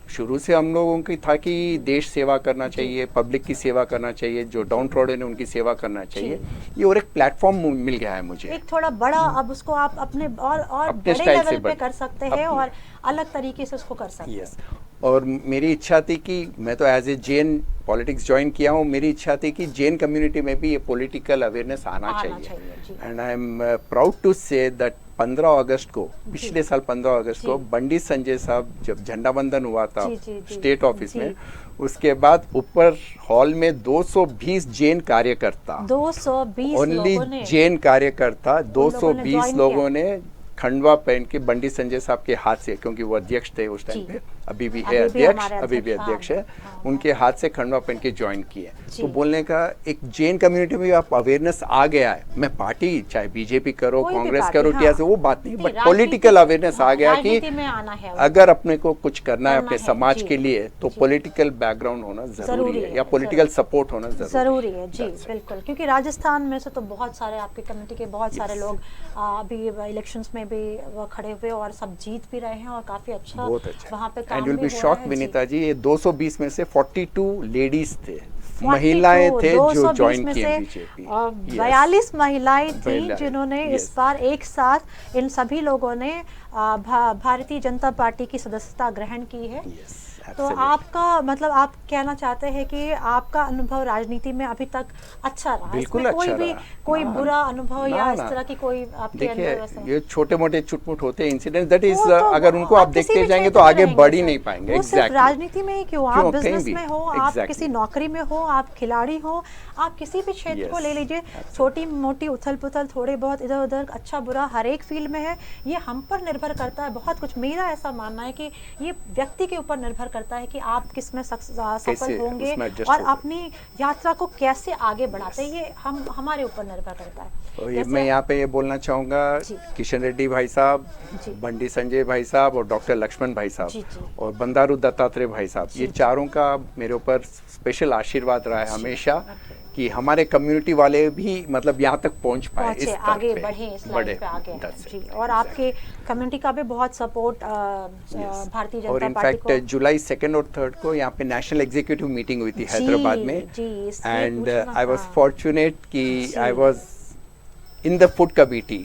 [SPEAKER 2] शुरू से हम लोगों की था कि देश सेवा करना चाहिए, पब्लिक की सेवा करना चाहिए, जो डाउन ट्रोडन है उनकी सेवा करना चाहिए। ये और एक प्लेटफॉर्म मिल गया है मुझे,
[SPEAKER 1] एक थोड़ा बड़ा। अब उसको आप अपने और बड़े लेवल पे कर सकते हैं और अलग तरीके से उसको कर सकते हैं।
[SPEAKER 2] और मेरी इच्छा थी कि मैं तो as a Jain politics join किया हूँ, मेरी इच्छा थी कि जैन कम्युनिटी में भी ये पॉलिटिकल अवेयरनेस आना चाहिए। And I am proud to say that 15 अगस्त को, पिछले साल 15 अगस्त को बंडी संजय साहब जब झंडा वंदन हुआ था स्टेट ऑफिस में, उसके बाद ऊपर हॉल में 220 जैन कार्यकर्ता,
[SPEAKER 1] 220
[SPEAKER 2] ओनली जैन कार्यकर्ता 220 लोगों ने खंडवा पहन के बंडी संजय साहब के हाथ से, क्योंकि वो अध्यक्ष थे उस टाइम पे, अभी भी है अध्यक्ष, अभी भी अध्यक्ष है, उनके हाथ से खंडवा पहन के ज्वाइन किए। तो बोलने का एक जैन कम्युनिटी में आप अवेयरनेस आ गया है। मैं पार्टी चाहे बीजेपी करो, कांग्रेस करो, टीआरएस, वो बात नहीं, बट पॉलिटिकल अवेयरनेस आ गया कि अगर अपने को कुछ करना है अपने समाज के लिए तो पॉलिटिकल बैकग्राउंड होना जरूरी है, या पॉलिटिकल सपोर्ट होना
[SPEAKER 1] जरूरी है। जी बिल्कुल, क्योंकि राजस्थान में से तो बहुत सारे आपके कम्युनिटी के बहुत सारे लोग अभी इलेक्शंस में भी वो खड़े हुए और सब जीत भी रहे हैं और काफी अच्छा वहाँ पे काम भी हो रहा है।
[SPEAKER 2] शॉक विनीता जी, ये 220 में से 42 लेडीज थे, महिलाएं थे जो ज्वाइन किए बीजेपी।
[SPEAKER 1] 42 महिलाएं थी जिन्होंने इस बार एक साथ इन सभी लोगों ने भारतीय जनता पार्टी की सदस्यता ग्रहण की है। तो आपका मतलब आप कहना चाहते हैं कि आपका अनुभव राजनीति में अभी तक अच्छा रहा,
[SPEAKER 2] बिल्कुल
[SPEAKER 1] इसमें
[SPEAKER 2] अच्छा
[SPEAKER 1] कोई भी कोई बुरा अनुभव या इस तरह की कोई आपके
[SPEAKER 2] देखिए, ये छोटे मोटे चुटपुट होते हैं इंसिडेंट, दैट इज अगर उनको आप देखते जाएंगे तो आगे बढ़ ही नहीं पाएंगे।
[SPEAKER 1] एग्जैक्टली, राजनीति में ही क्यों, आप बिजनेस में हो, आप किसी नौकरी में हो, आप खिलाड़ी हो, आप किसी भी क्षेत्र को ले लीजिए, छोटी मोटी उथल पुथल थोड़े बहुत इधर उधर अच्छा बुरा हर एक फील्ड में है। ये हम पर निर्भर करता है बहुत कुछ। मेरा ऐसा मानना है कि ये व्यक्ति के ऊपर निर्भर करता है कि आप किस में सफल होंगे और अपनी यात्रा को कैसे आगे बढ़ाते हैं, ये हमारे ऊपर निर्भर करता है।
[SPEAKER 2] तो ये मैं यहाँ पे ये बोलना चाहूँगा, किशन रेड्डी भाई साहब, बंडी संजय भाई साहब और डॉक्टर लक्ष्मण भाई साहब और बंदारू दत्तात्रेय भाई साहब, ये चारों का मेरे ऊपर स्पेशल आशीर्वाद रहा है हमेशा कि हमारे कम्युनिटी वाले भी मतलब यहाँ तक पहुँच पाए, इस
[SPEAKER 1] आगे बढ़े, इस लाइन पे आगे जी। और आपके कम्युनिटी का भी बहुत सपोर्ट भारतीय जनता
[SPEAKER 2] और इनफैक्ट जुलाई 2 और 3 को यहाँ पे नेशनल एग्जीक्यूटिव मीटिंग हुई थी हैदराबाद में, एंड आई वाज फॉर्चुनेट कि I was in the food committee.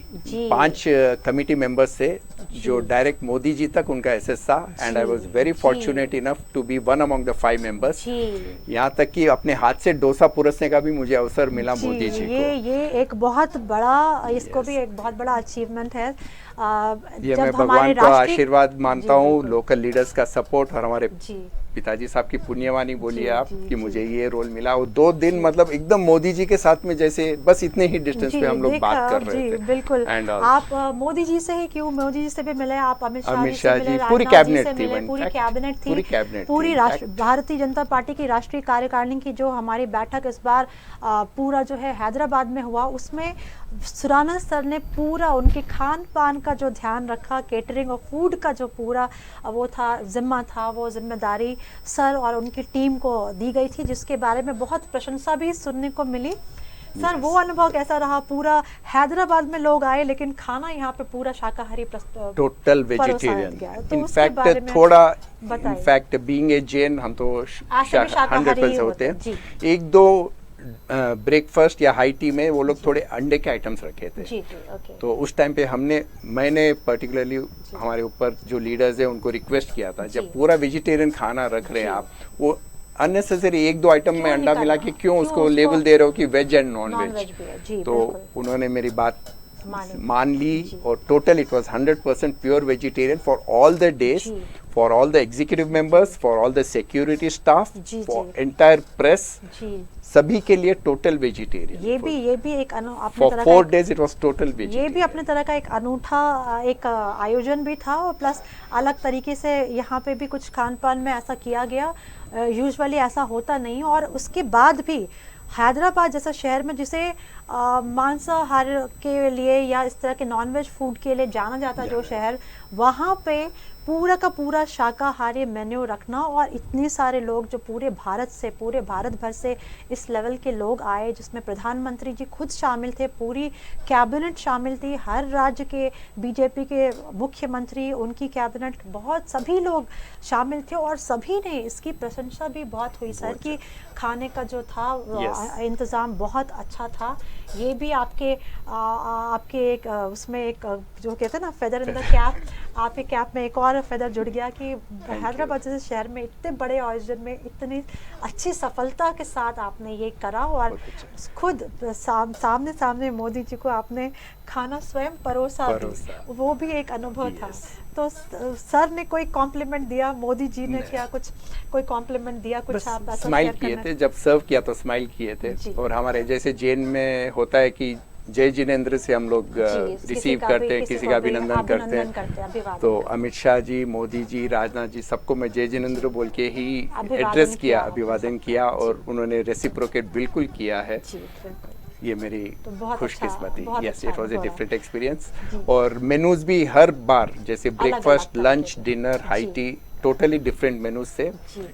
[SPEAKER 2] 5 committee members थे जो डायरेक्ट मोदी जी तक उनका एक्सेस था, and I was very fortunate enough to be one among the 5 members. यहाँ तक कि अपने हाथ से डोसा परोसने का भी मुझे अवसर मिला मोदी जी को।
[SPEAKER 1] ये एक बहुत बड़ा, इसको भी एक बहुत बड़ा अचीवमेंट है।
[SPEAKER 2] ये मैं भगवान का आशीर्वाद मानता हूँ, लोकल लीडर्स का सपोर्ट और हमारे पिताजी साहब की पुण्यवानी बोलिए आप कि मुझे ये रोल मिला। और 2 दिन मतलब एकदम मोदी जी के साथ में जैसे बस इतने ही डिस्टेंस पे हम लोग बात कर रहे थे।
[SPEAKER 1] बिल्कुल, आप मोदी जी से ही क्यों, मोदी जी से भी मिले, आप अमित शाह जी,
[SPEAKER 2] पूरी कैबिनेट थी,
[SPEAKER 1] पूरी भारतीय जनता पार्टी की राष्ट्रीय कार्यकारिणी की जो हमारी बैठक इस बार पूरा जो है हैदराबाद में हुआ, उसमें सुराना सर ने पूरा उनके खान पान का जो ध्यान रखा, केटरिंग और फूड का जो पूरा वो था जिम्मा था, वो जिम्मेदारी सर और उनकी टीम को दी गई थी, जिसके बारे में बहुत प्रशंसा भी सुनने को मिली। सर वो अनुभव कैसा रहा? पूरा हैदराबाद में लोग आए लेकिन खाना यहाँ पे पूरा शाकाहारी
[SPEAKER 2] टोटल वेजिटेरियन। इनफैक्ट थोड़ा इनफैक्ट बीइंग ए जैन हम तो 100% होते हैं। 1-2 ब्रेकफास्ट या हाई टी में वो लोग थोड़े अंडे के आइटम्स रखे थे। तो उस टाइम पे मैंने पर्टिकुलरली हमारे ऊपर जो लीडर्स हैं उनको रिक्वेस्ट किया था, जब पूरा वेजिटेरियन खाना रख रहे हैं आप, वो अननेसेसरी 1-2 आइटम में अंडा मिला के क्यों उसको लेबल दे रहे हो कि वेज एंड नॉन वेज। तो उन्होंने मेरी बात मान ली और total it was 100% pure vegetarian for all the days, for all the executive members, for all the security staff, for entire press, सभी के लिए टोटल वेजिटेरियन।
[SPEAKER 1] ये भी एक
[SPEAKER 2] अपने तरह 4 days it was total vegetarian.
[SPEAKER 1] ये भी अपने तरह का एक अनूठा एक आयोजन भी था और प्लस अलग तरीके से यहाँ पे भी कुछ खान पान में ऐसा किया गया, यूजुअली ऐसा होता नहीं। और उसके बाद भी हैदराबाद जैसा शहर में जिसे मांसाहार के लिए या इस तरह के नॉनवेज फूड के लिए जाना जाता जो शहर, वहाँ पे पूरा का पूरा शाकाहारी मेन्यू रखना और इतने सारे लोग जो पूरे भारत भर से इस लेवल के लोग आए, जिसमें प्रधानमंत्री जी खुद शामिल थे, पूरी कैबिनेट शामिल थी, हर राज्य के बीजेपी के मुख्यमंत्री, उनकी कैबिनेट, बहुत सभी लोग शामिल थे और सभी ने इसकी प्रशंसा भी बहुत हुई सर कि खाने का जो था इंतज़ाम बहुत अच्छा था। ये भी आपके एक उसमें एक जो कहते हैं ना फेदर इन द कैप, आपके कैप में एक और और फेदर जुड़ गया कि हैदराबाद जैसे शहर में इतने बड़े आयोजन में इतनी अच्छी सफलता के साथ आपने ये करा और खुद सामने मोदी जी को आपने खाना स्वयं परोसा भी, वो भी एक अनुभव था। तो सर ने कोई कॉम्प्लीमेंट दिया, मोदी जी ने क्या कुछ कोई कॉम्प्लीमेंट दिया, कुछ आप ऐसा
[SPEAKER 2] स्माइल किए थे जब सर्व किया तो स्माइल किए थे। और हमारे जैसे जैन में होता है कि जय जिनेंद्र से हम लोग रिसीव करते हैं, किसी का अभिनंदन करते हैं, तो अमित शाह जी, मोदी जी, राजनाथ जी, सबको मैं जय जिनेंद्र बोल के ही एड्रेस किया, अभिवादन किया और उन्होंने रेसिप्रोकेट बिल्कुल किया है। ये मेरी खुशकिस्मती। Yes, it was a different experience. और मेनूज भी हर बार जैसे breakfast, lunch, dinner, high tea, totally different menus से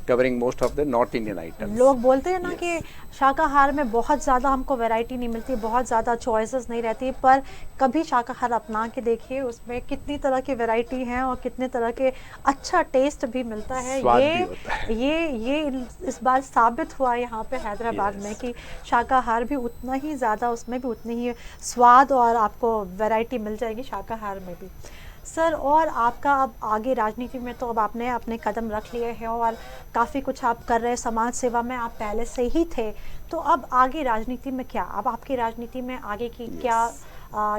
[SPEAKER 2] covering most of the north Indian item.
[SPEAKER 1] लोग बोलते हैं ना कि शाकाहार में बहुत ज़्यादा हमको वैरायटी नहीं मिलती, बहुत ज़्यादा चॉइसेस नहीं रहती, पर कभी शाकाहार अपना के देखिए, उसमें कितनी तरह की वैरायटी हैं और कितने तरह के अच्छा टेस्ट भी मिलता है। ये इस बार साबित हुआ यहाँ पे हैदराबाद में कि शाकाहार भी उतना ही ज़्यादा, उसमें भी उतनी ही स्वाद और आपको वैरायटी मिल जाएगी शाकाहार में भी। सर, और आपका अब आगे राजनीति में तो अब आपने अपने कदम रख लिए हैं और काफ़ी कुछ आप कर रहे हैं, समाज सेवा में आप पहले से ही थे, तो अब आगे राजनीति में क्या, अब आपकी राजनीति में आगे की क्या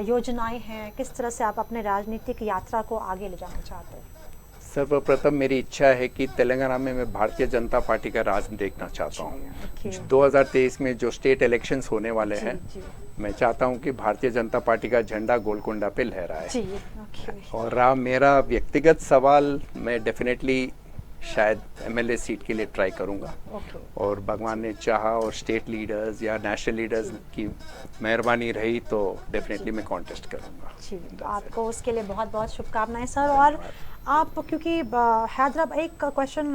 [SPEAKER 1] योजनाएं हैं, किस तरह से आप अपने राजनीतिक यात्रा को आगे ले जाना चाहते हैं?
[SPEAKER 2] सर्वप्रथम मेरी इच्छा है कि तेलंगाना में मैं भारतीय जनता पार्टी का राज देखना चाहता हूँ। 2023 में जो स्टेट इलेक्शंस होने वाले हैं, मैं चाहता हूँ कि भारतीय जनता पार्टी का झंडा गोलकोंडा पे लहराए। और रहा मेरा व्यक्तिगत सवाल, मैं डेफिनेटली शायद एमएलए सीट के लिए ट्राई करूँगा। और भगवान ने चाहा और स्टेट लीडर्स या नेशनल लीडर्स की मेहरबानी रही तो डेफिनेटली मैं कॉन्टेस्ट करूँगा।
[SPEAKER 1] तो आपको उसके लिए बहुत बहुत शुभकामनाएं सर। और आप, क्योंकि हैदराबाद, एक क्वेश्चन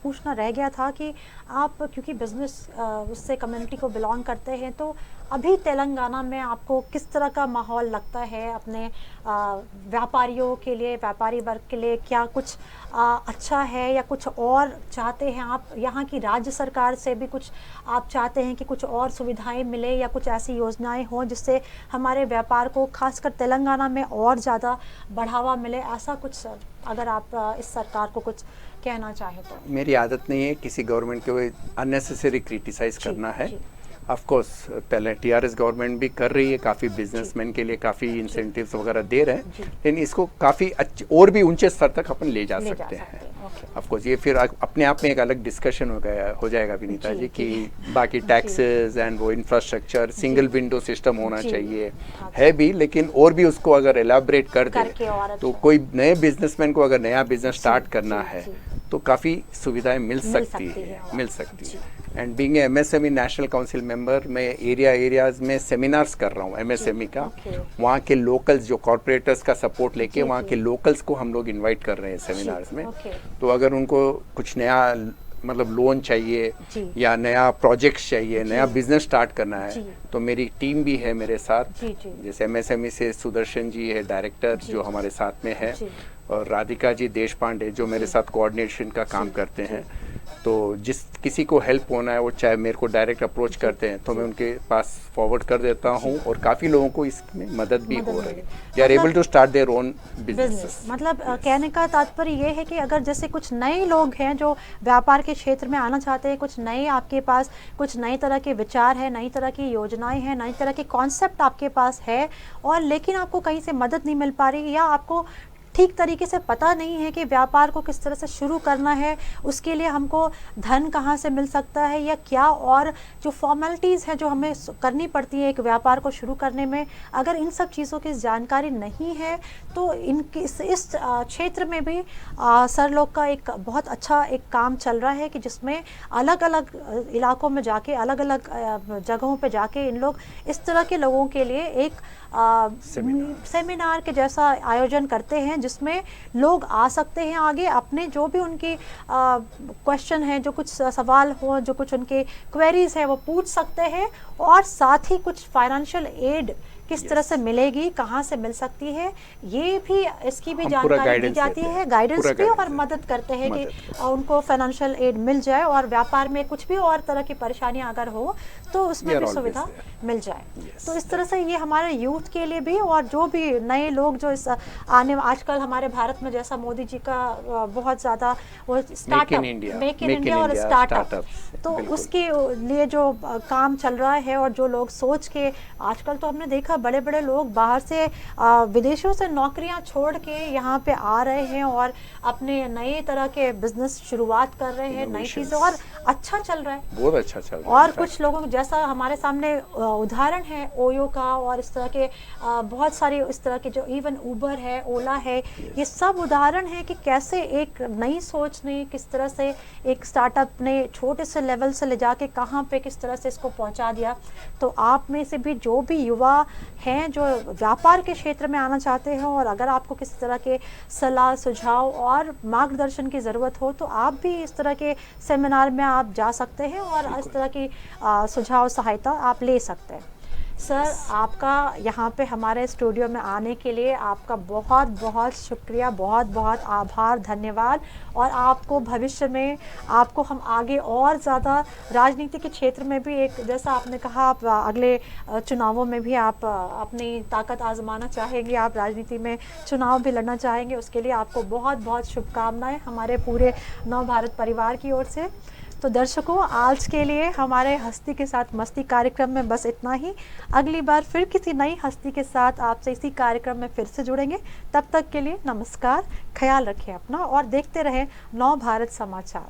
[SPEAKER 1] पूछना रह गया था कि आप क्योंकि बिजनेस उससे कम्युनिटी को बिलोंग करते हैं, तो अभी तेलंगाना में आपको किस तरह का माहौल लगता है अपने व्यापारियों के लिए, व्यापारी वर्ग के लिए? क्या कुछ अच्छा है या कुछ और चाहते हैं आप? यहाँ की राज्य सरकार से भी कुछ आप चाहते हैं कि कुछ और सुविधाएं मिले या कुछ ऐसी योजनाएं हों जिससे हमारे व्यापार को खासकर तेलंगाना में और ज़्यादा बढ़ावा मिले? ऐसा कुछ सर, अगर आप इस सरकार को कुछ कहना चाहें तो।
[SPEAKER 2] मेरी आदत नहीं है किसी गवर्नमेंट को अननेसेसरी क्रिटिसाइज करना है। ऑफ कोर्स पहले टीआरएस गवर्नमेंट भी कर रही है, काफ़ी बिजनेसमैन के लिए काफ़ी इंसेंटिव्स वगैरह दे रहे हैं, लेकिन इसको काफ़ी अच्छे और भी ऊंचे स्तर तक अपन ले जा सकते हैं। ऑफ कोर्स ये फिर अपने आप में एक अलग डिस्कशन हो जाएगा विनीता जी कि बाकी टैक्सेस एंड वो इंफ्रास्ट्रक्चर, सिंगल विंडो सिस्टम होना चाहिए है भी, लेकिन और भी उसको अगर एलाबरेट कर दे तो कोई नए बिजनेसमैन को अगर नया बिजनेस स्टार्ट करना है तो काफ़ी सुविधाएं मिल सकती है। And being MSME national council member, मैं एरियाज में सेमिनार्स कर रहा हूँ एमएसएमई का। वहाँ के लोकल्स, जो कॉर्पोरेटर्स का सपोर्ट लेके वहाँ के लोकल्स को हम लोग इनवाइट कर रहे हैं सेमिनार्स में। तो अगर उनको कुछ नया मतलब लोन चाहिए या नया प्रोजेक्ट चाहिए, नया बिजनेस स्टार्ट करना है, तो मेरी टीम भी है मेरे साथ। जैसे एमएसएमई से सुदर्शन जी है डायरेक्टर जो हमारे साथ में है, और राधिका जी देश पांडे जो मेरे साथ कोऑर्डिनेशन का काम करते हैं। तो जिस किसी को हेल्प होना है वो चाहे मेरे को डायरेक्ट अप्रोच करते हैं तो मैं उनके पास फॉरवर्ड कर देता हूँ, और काफ़ी लोगों को इसमें मदद भी हो रही है। They are able to start their own business.
[SPEAKER 1] मतलब कहने का तात्पर्य ये है कि अगर जैसे कुछ नए लोग हैं जो व्यापार के क्षेत्र में आना चाहते हैं, कुछ नए आपके पास कुछ नई तरह के विचार है, नई तरह की योजनाएं हैं, नई तरह के कॉन्सेप्ट आपके पास है, और लेकिन आपको कहीं से मदद नहीं मिल पा रही या आपको ठीक तरीके से पता नहीं है कि व्यापार को किस तरह से शुरू करना है, उसके लिए हमको धन कहाँ से मिल सकता है या क्या, और जो फॉर्मेलिटीज़ हैं जो हमें करनी पड़ती है एक व्यापार को शुरू करने में, अगर इन सब चीज़ों की जानकारी नहीं है तो इनकी इस क्षेत्र में भी सर लोग का एक बहुत अच्छा एक काम चल रहा है कि जिसमें अलग अलग इलाकों में जाके, अलग अलग जगहों पे जाके इन लोग इस तरह के लोगों के लिए एक सेमिनार के जैसा आयोजन करते हैं जिसमें लोग आ सकते हैं आगे, अपने जो भी उनकी क्वेश्चन है, जो कुछ सवाल हो, जो कुछ उनके क्वेरीज है वो पूछ सकते हैं, और साथ ही कुछ फाइनेंशियल एड किस तरह से मिलेगी, कहाँ से मिल सकती है, ये भी इसकी भी
[SPEAKER 2] हम पूरा
[SPEAKER 1] जानकारी दी
[SPEAKER 2] guidance
[SPEAKER 1] जाती
[SPEAKER 2] देते
[SPEAKER 1] है,
[SPEAKER 2] हैं,
[SPEAKER 1] गाइडेंस
[SPEAKER 2] पूरा
[SPEAKER 1] भी, और
[SPEAKER 2] guidance
[SPEAKER 1] मदद करते हैं कि
[SPEAKER 2] मदद
[SPEAKER 1] उनको फाइनेंशियल एड मिल जाए, और व्यापार में कुछ भी और तरह की परेशानियां अगर हो तो उसमें
[SPEAKER 2] We are
[SPEAKER 1] भी
[SPEAKER 2] always
[SPEAKER 1] सुविधा
[SPEAKER 2] there.
[SPEAKER 1] मिल जाए।
[SPEAKER 2] Yes,
[SPEAKER 1] तो इस तरह से ये हमारे यूथ के लिए भी, और जो भी नए लोग जो इस आजकल हमारे भारत में जैसा मोदी जी का बहुत ज़्यादा वो startup,
[SPEAKER 2] India,
[SPEAKER 1] make in
[SPEAKER 2] Make in
[SPEAKER 1] India और
[SPEAKER 2] India,
[SPEAKER 1] स्टार्टअप,
[SPEAKER 2] startups,
[SPEAKER 1] तो
[SPEAKER 2] बिल्कुल।
[SPEAKER 1] उसके लिए जो काम चल रहा है, और जो लोग सोच के आजकल तो हमने देखा बड़े बड़े लोग बाहर से विदेशों से नौकरियां छोड़ के यहाँ पे आ रहे हैं और अपने नए तरह के बिजनेस शुरुआत कर रहे हैं, नई
[SPEAKER 2] Innovations.
[SPEAKER 1] चीज़ें, और अच्छा चल रहा है।
[SPEAKER 2] बहुत अच्छा चल रहा है
[SPEAKER 1] और
[SPEAKER 2] in
[SPEAKER 1] कुछ
[SPEAKER 2] fact।
[SPEAKER 1] लोगों को जैसा हमारे सामने उदाहरण है ओयो का, और इस तरह के बहुत सारे इस तरह के जो इवन उबर है, ओला है, ये सब उदाहरण है कि कैसे एक नई सोच ने किस तरह से एक स्टार्टअप ने छोटे से लेवल से ले जाके कहाँ पे किस तरह से इसको पहुंचा दिया। तो आप में से भी जो भी युवा हैं जो व्यापार के क्षेत्र में आना चाहते हैं, और अगर आपको किसी तरह के सलाह सुझाव और मार्गदर्शन की ज़रूरत हो, तो आप भी इस तरह के सेमिनार में आप जा सकते हैं और इस तरह की सुझाव सहायता आप ले सकते हैं। सर, आपका यहाँ पे हमारे स्टूडियो में आने के लिए आपका बहुत बहुत शुक्रिया, बहुत बहुत आभार, धन्यवाद। और आपको भविष्य में आपको हम आगे और ज़्यादा राजनीति के क्षेत्र में भी, एक जैसा आपने कहा आप अगले चुनावों में भी आप अपनी ताकत आजमाना चाहेंगे, आप राजनीति में चुनाव भी लड़ना चाहेंगे, उसके लिए आपको बहुत बहुत शुभकामनाएं हमारे पूरे नव भारत परिवार की ओर से। तो दर्शकों, आज के लिए हमारे हस्ती के साथ मस्ती कार्यक्रम में बस इतना ही। अगली बार फिर किसी नई हस्ती के साथ आपसे इसी कार्यक्रम में फिर से जुड़ेंगे। तब तक के लिए नमस्कार, ख्याल रखें अपना और देखते रहें नव भारत समाचार।